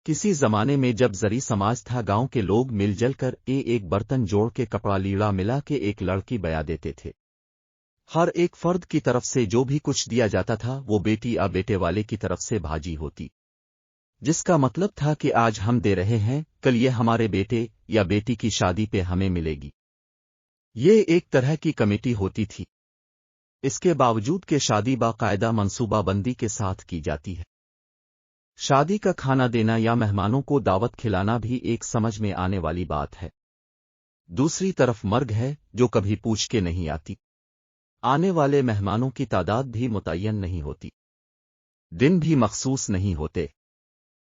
किसी जमाने में जब जरी समाज था, गांव के लोग मिल जल कर एक बर्तन जोड़ के कपड़ा लीड़ा मिला के एक लड़की बया देते थे। हर एक फर्द की तरफ से जो भी कुछ दिया जाता था वो बेटी या बेटे वाले की तरफ से भाजी होती, जिसका मतलब था कि आज हम दे रहे हैं, कल ये हमारे बेटे या बेटी की शादी पे हमें मिलेगी। ये एक तरह की कमेटी होती थी। इसके बावजूद कि शादी बाकायदा मंसूबाबंदी के साथ की जाती है। शादी का खाना देना या मेहमानों को दावत खिलाना भी एक समझ में आने वाली बात है। दूसरी तरफ मर्ग है जो कभी पूछ के नहीं आती। आने वाले मेहमानों की तादाद भी मुतय्यन नहीं होती, दिन भी मखसूस नहीं होते।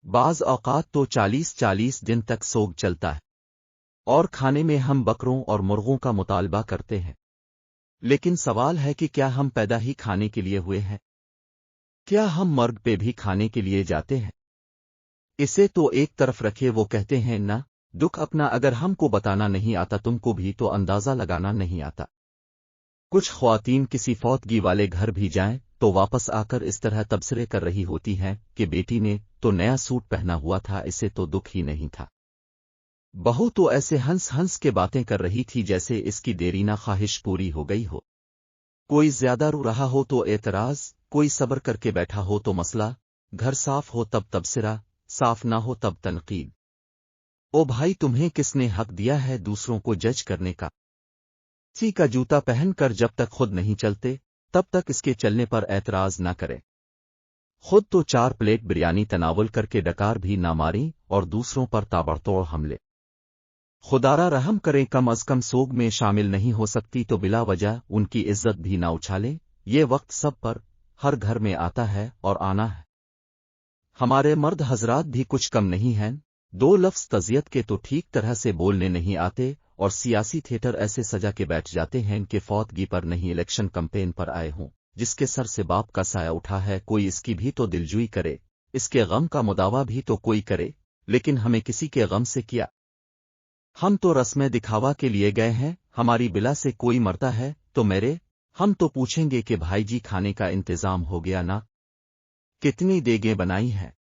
बाज़ औक़ात तो 40-40 दिन तक सोग चलता है और खाने में हम बकरों और मुर्गों का मुतालबा करते हैं। लेकिन सवाल है कि क्या हम पैदा ही खाने के लिए हुए हैं? क्या हम मर्ग पे भी खाने के लिए जाते हैं? इसे तो एक तरफ रखे, वो कहते हैं ना, दुख अपना अगर हमको बताना नहीं आता तुमको भी तो अंदाजा लगाना नहीं आता। कुछ ख्वातीन किसी फौतगी वाले घर भी जाएं तो वापस आकर इस तरह तबसरे कर रही होती हैं कि बेटी ने तो नया सूट पहना हुआ था, इसे तो दुख ही नहीं था। बहू तो ऐसे हंस हंस के बातें कर रही थी जैसे इसकी देरीना ख्वाहिश पूरी हो गई हो। कोई ज्यादा रो रहा हो तो एतराज, कोई सब्र करके बैठा हो तो मसला, घर साफ हो तब तबसरा, साफ ना हो तब तनकीद। ओ भाई, तुम्हें किसने हक दिया है दूसरों को जज करने का? किसी का जूता पहनकर जब तक खुद नहीं चलते तब तक इसके चलने पर ऐतराज ना करें। खुद तो 4 प्लेट बिरयानी तनावल करके डकार भी ना मारें और दूसरों पर ताबड़तोड़ हमले। खुदारा रहम करें, कम अज कम सोग में शामिल नहीं हो सकती तो बिला वजह उनकी इज्जत भी ना उछालें। ये वक्त सब पर, हर घर में आता है और आना है। हमारे मर्द हजरात भी कुछ कम नहीं हैं। 2 लफ्ज तज़ियत के तो ठीक तरह से बोलने नहीं आते और सियासी थिएटर ऐसे सजा के बैठ जाते हैं कि फौतगी पर नहीं, इलेक्शन कैंपेन पर आए हों। जिसके सर से बाप का साया उठा है, कोई इसकी भी तो दिलजुई करे, इसके गम का मुदावा भी तो कोई करे। लेकिन हमें किसी के गम से क्या? हम तो रस्में दिखावा के लिए गए हैं। हमारी बिला से कोई मरता है तो मेरे, हम तो पूछेंगे कि भाई जी खाने का इंतजाम हो गया ना? कितनी देगें बनाई हैं?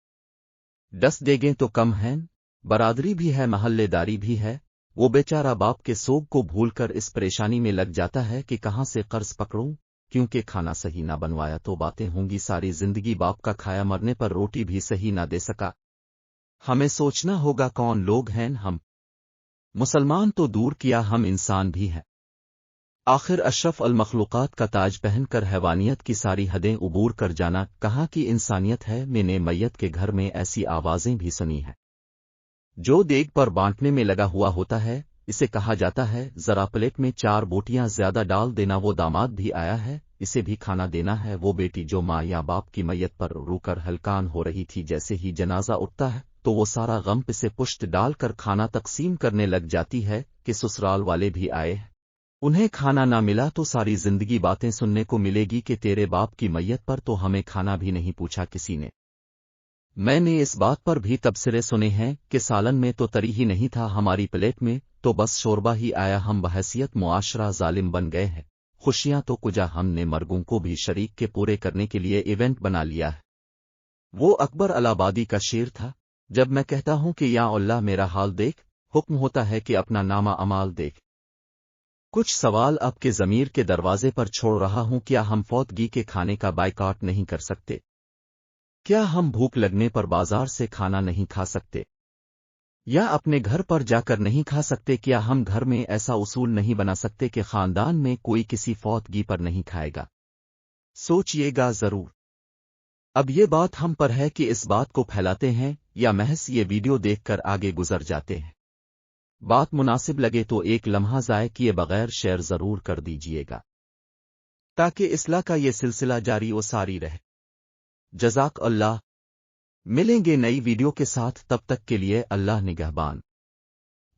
10 देगें तो कम हैं। बरादरी भी है, महल्लेदारी भी है। वो बेचारा बाप के सोग को भूलकर इस परेशानी में लग जाता है कि कहां से कर्ज पकड़ूं, क्योंकि खाना सही ना बनवाया तो बातें होंगी सारी जिंदगी, बाप का खाया, मरने पर रोटी भी सही ना दे सका। हमें सोचना होगा कौन लोग हैं हम। मुसलमान तो दूर किया, हम इंसान भी हैं। आखिर अशरफ अल मखलूकात का ताज पहनकर हैवानियत की सारी हदें उबूर कर जाना कहाँ की इंसानियत है। मैंने मैयत के घर में ऐसी आवाजें भी सुनी हैं। जो देग पर बांटने में लगा हुआ होता है, इसे कहा जाता है जरा प्लेट में 4 बोटियां ज्यादा डाल देना, वो दामाद भी आया है, इसे भी खाना देना है। वो बेटी जो माँ या बाप की मैयत पर रूकर हलकान हो रही थी, जैसे ही जनाजा उठता है तो वो सारा गम पे पुष्ट डालकर खाना तकसीम करने लग जाती है कि ससुराल वाले भी आए हैं, उन्हें खाना ना मिला तो सारी जिंदगी बातें सुनने को मिलेगी कि तेरे बाप की मैयत पर तो हमें खाना भी नहीं पूछा किसी ने। मैंने इस बात पर भी तबसरे सुने हैं कि सालन में तो तरी ही नहीं था हमारी प्लेट में, तो बस शोरबा ही आया। हम बहैसियत मुआशरा जालिम बन गए हैं। खुशियां तो कुजा, हमने मर्गों को भी शरीक के पूरे करने के लिए इवेंट बना लिया है। वो अकबर अलाबादी का शेर था, जब मैं कहता हूं कि या अल्लाह मेरा हाल देख, हुक्म होता है कि अपना नामा अमाल देख। कुछ सवाल अब के ज़मीर के दरवाजे पर छोड़ रहा हूं, क्या हम फौतगी के खाने का बायकॉट नहीं कर सकते? क्या हम भूख लगने पर बाजार से खाना नहीं खा सकते या अपने घर पर जाकर नहीं खा सकते? क्या हम घर में ऐसा उसूल नहीं बना सकते कि खानदान में कोई किसी फौतगी पर नहीं खाएगा? सोचिएगा जरूर। अब ये बात हम पर है कि इस बात को फैलाते हैं या महज ये वीडियो देखकर आगे गुजर जाते हैं। बात मुनासिब लगे तो एक लम्हा ज़ाय किए बगैर शेयर जरूर कर दीजिएगा ताकि इस्लाह का ये सिलसिला जारी व सारी रहे। जज़ाक अल्लाह। मिलेंगे नई वीडियो के साथ, तब तक के लिए अल्लाह निगहबान।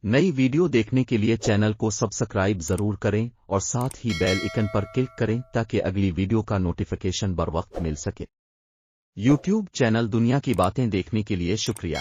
नई वीडियो देखने के लिए चैनल को सब्सक्राइब जरूर करें और साथ ही बेल आइकन पर क्लिक करें ताकि अगली वीडियो का नोटिफिकेशन बर वक्त मिल सके। यूट्यूब चैनल दुनिया की बातें देखने के लिए शुक्रिया।